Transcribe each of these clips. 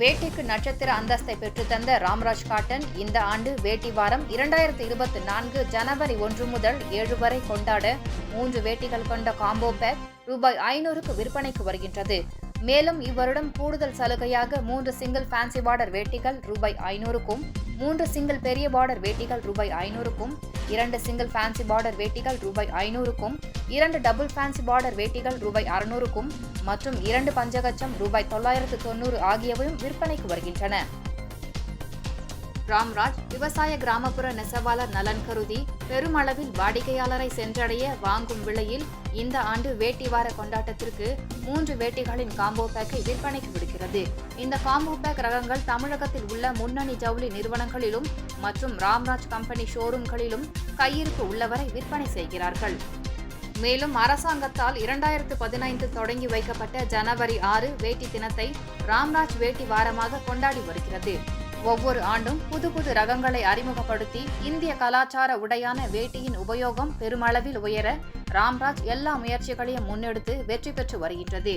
வேட்டிக்கு நட்சத்திர அந்தஸ்தை பெற்றுத்தந்த ராம்ராஜ் காட்டன் இந்த ஆண்டு வேட்டி வாரம் 2024 ஜனவரி 1 முதல் 7 வரை கொண்டாட 3 வேட்டிகள் கொண்ட காம்போ பேக் ரூபாய் 500க்கு விற்பனைக்கு வருகின்றது. மேலும் இவ்வருடம் கூடுதல் சலுகையாக 3 சிங்கிள் ஃபேன்சி பார்டர் வேட்டிகள் ரூபாய் 500க்கும், 3 சிங்கிள் பெரிய பார்டர் வேட்டிகள் ரூபாய் 500க்கும், 2 சிங்கிள் ஃபேன்சி பார்டர் வேட்டிகள் ரூபாய் 500க்கும், 2 டபுள் ஃபேன்சி பார்டர் வேட்டிகள் ரூபாய் 600க்கும் மற்றும் 2 பஞ்சகச்சம் ரூபாய் 990 ஆகியவையும் விற்பனைக்கு வருகின்றன. ராம்ராஜ் விவசாய கிராமப்புற நெசவாளர் நலன் கருதி பெருமளவில் வாடிக்கையாளரை சென்றடைய வாங்கும் விலையில் இந்த ஆண்டு வேட்டி வார கொண்டாட்டத்திற்கு 3 வேட்டிகளின் காம்போ பேக்கை விற்பனைக்கு விடுகிறது. இந்த காம்போ பேக் ரகங்கள் தமிழகத்தில் உள்ள முன்னணி ஜவுளி நிறுவனங்களிலும் மற்றும் ராம்ராஜ் கம்பெனி ஷோரூம்களிலும் கையிருப்பு உள்ளவரை விற்பனை செய்கிறார்கள். மேலும் அரசாங்கத்தால் 2015 தொடங்கி வைக்கப்பட்ட ஜனவரி 6 வேட்டி தினத்தை ராம்ராஜ் வேட்டி வாரமாக கொண்டாடி வருகிறது. ஒவ்வொரு ஆண்டும் புது ரகங்களை அறிமுகப்படுத்தி இந்திய கலாச்சார உடையான வேட்டியின் உபயோகம் பெருமளவில் உயர ராம்ராஜ் எல்லா முயற்சிகளையும் முன்னெடுத்து வெற்றி பெற்று வருகின்றது.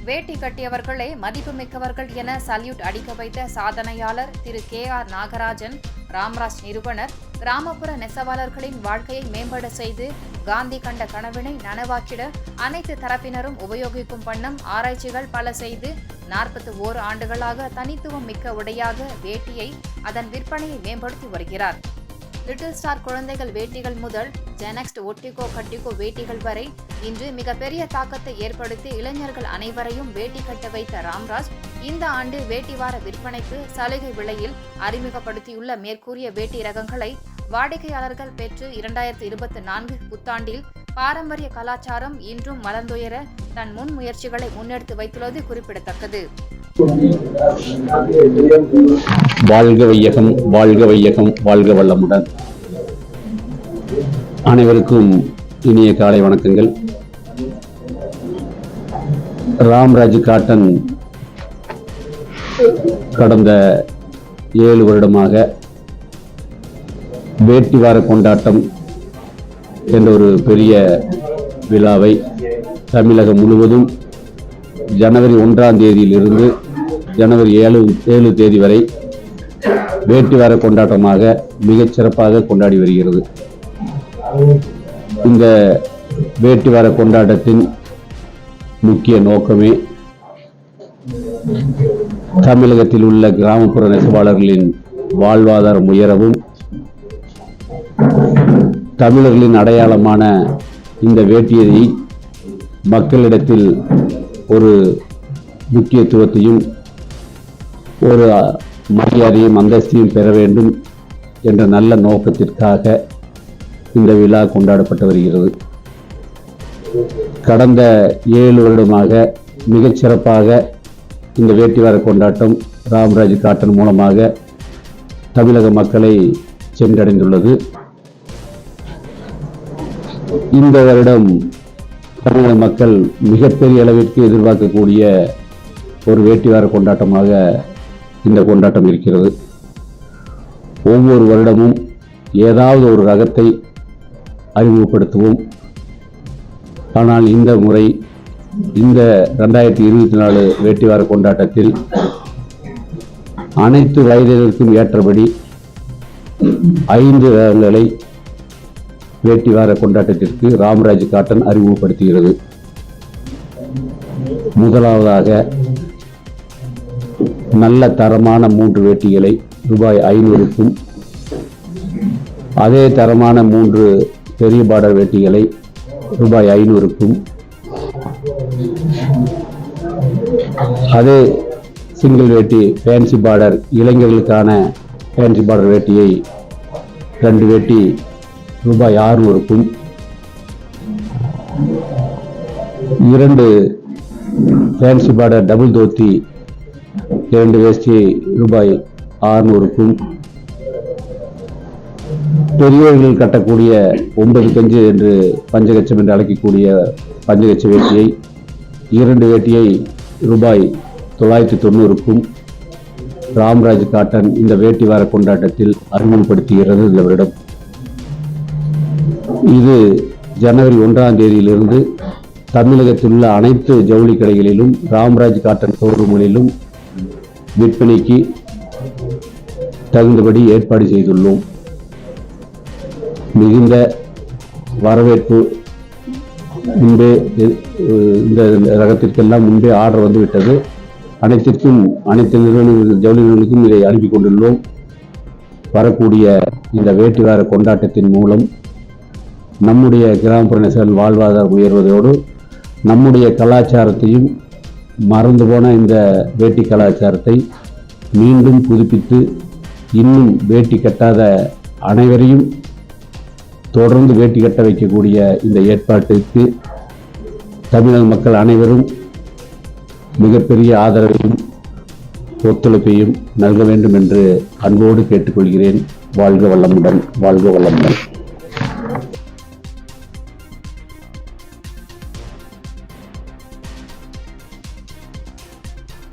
வேட்டி கட்டியவர்களே மதிப்புமிக்கவர்கள் என சல்யூட் அடிக்க வைத்த சாதனையாளர் திரு KR நாகராஜன், ராம்ராஜ் நிறுவனர், கிராமப்புற நெசவாளர்களின் வாழ்க்கையை மேம்பட செய்து காந்தி கண்ட கனவினை நனவாக்கிட அனைத்து தரப்பினரும் உபயோகிக்கும் வண்ணம் ஆராய்ச்சிகள் பல செய்து 41 ஆண்டுகளாக தனித்துவம் மிக்க உடையாக வேட்டியை அதன் விற்பனையை மேம்படுத்தி வருகிறார். லிட்டில் ஸ்டார் குழந்தைகள் வேட்டிகள் முதல் ஜெனெக்ஸ்ட் ஒட்டிக்கோ கட்டிக்கோ வேட்டிகள் வரை இன்று மிகப்பெரிய தாக்கத்தை ஏற்படுத்தி இளைஞர்கள் அனைவரையும் வேட்டி கட்ட வைத்த ராம்ராஜ் இந்த ஆண்டு வேட்டி வார விற்பனைக்கு சலுகை விலையில் அறிமுகப்படுத்தியுள்ள மேற்கூறிய வேட்டி ரகங்களை வாடிக்கையாளர்கள் பெற்று 2024 புத்தாண்டில் பாரம்பரிய கலாச்சாரம் இன்றும் மலர்ந்துயர தன் முன் முயற்சிகளை முன்னெடுத்து வைத்துள்ளது குறிப்பிடத்தக்கது. வாழ்க வையகம், வாழ்க வையகம், வாழ்க வளமுடன். அனைவருக்கும் இனிய காலை வணக்கங்கள். ராம்ராஜ் காட்டன் கடந்த 7 வருடமாக வேட்டி வார கொண்டாட்டம் என்ற ஒரு பெரிய விழாவை தமிழகம் முழுவதும் ஜனவரி 1ஆம் தேதியிலிருந்து ஜனவரி 7 தேதி வரை வேட்டி வார கொண்டாட்டமாக மிகச் சிறப்பாக கொண்டாடி வருகிறது. இந்த வேட்டி வார கொண்டாட்டத்தின் முக்கிய நோக்கமே தமிழகத்தில் உள்ள கிராமப்புற நெசவாளர்களின் வாழ்வாதாரம் உயரவும், தமிழர்களின் அடையாளமான இந்த வேட்டியை மக்களிடத்தில் ஒரு முக்கியத்துவத்தையும் ஒரு மரியாதையும் அந்தஸ்தையும் பெற வேண்டும் என்ற நல்ல நோக்கத்திற்காக இந்த விழா கொண்டாடப்பட்டு வருகிறது. கடந்த 7 வருடமாக மிகச் சிறப்பாக இந்த வேட்டி வார கொண்டாட்டம் ராம்ராஜ் காட்டன் மூலமாக தமிழக மக்களை சென்றடைந்துள்ளது. இந்த வருடம் தமிழக மக்கள் மிகப்பெரிய அளவிற்கு எதிர்பார்க்கக்கூடிய ஒரு வேட்டி வார கொண்டாட்டமாக இந்த கொண்டாட்டம் இருக்கிறது. ஒவ்வொரு வருடமும் ஏதாவது ஒரு ரகத்தை அறிமுகப்படுத்துவோம். ஆனால் இந்த முறை இந்த 2024 வேட்டி வார கொண்டாட்டத்தில் அனைத்து வயதினருக்கும் ஏற்றபடி 5 ரகங்களை வேட்டி வார கொண்டாட்டத்திற்கு ராம்ராஜ் காட்டன் அறிமுகப்படுத்துகிறது. முதலாவதாக நல்ல தரமான 3 வேட்டிகளை ரூபாய் 500க்கும், அதே தரமான 3 பெரிய பார்டர் வேட்டிகளை ரூபாய் 500க்கும், அதே சிங்கிள் வேட்டி ஃபேன்சி பார்டர் இளைஞர்களுக்கான ஃபேன்சி பார்டர் வேட்டியை 2 வேட்டி ரூபாய் 600க்கும், 2 ஃபேன்சி பார்டர் டபுள் தோத்தி 2 வேஷ்டி ரூபாய் 600க்கும், பெரியவர்கள் கட்டக்கூடிய 9 கஞ்சு என்று பஞ்சகச்சம் என்று அழைக்கக்கூடிய பஞ்சகச்ச வேட்டியை 2 வேட்டியை ரூபாய் 990க்கும் ராம்ராஜ் காட்டன் இந்த வேட்டி வார கொண்டாட்டத்தில் அறிமுகப்படுத்துகிறது. இந்த வருடம் இது ஜனவரி 1ஆம் தேதியிலிருந்து தமிழகத்தில் உள்ள அனைத்து ஜவுளி கடைகளிலும் ராம்ராஜ் காட்டன் ஷோரூம்களிலும் விற்பனைக்கு தகுந்தபடி ஏற்பாடு செய்துள்ளோம். மிகுந்த வரவேற்பு. முன்பே இந்த ரகத்திற்கெல்லாம் முன்பே ஆர்டர் வந்துவிட்டது. அனைத்து நிறுவனங்கள், ஜவுளி நிறுவனங்களுக்கும் இதை அனுப்பி கொண்டுள்ளோம். வரக்கூடிய இந்த வேட்டி வார கொண்டாட்டத்தின் மூலம் நம்முடைய கிராமப்புற நெசவாளர் வாழ்வாதாரம் உயர்வதோடு நம்முடைய கலாச்சாரத்தையும், மறந்து போன இந்த வேட்டி கலாச்சாரத்தை மீண்டும் புதுப்பித்து இன்னும் வேட்டி கட்டாத அனைவரையும் தொடர்ந்து வேட்டி கட்ட வைக்கக்கூடிய இந்த ஏற்பாட்டிற்கு தமிழக மக்கள் அனைவரும் மிகப்பெரிய ஆதரவையும் ஒத்துழைப்பையும் நல்க வேண்டும் என்று அன்போடு கேட்டுக்கொள்கிறேன். வாழ்க வளமுடன், வாழ்க வளமுடன்.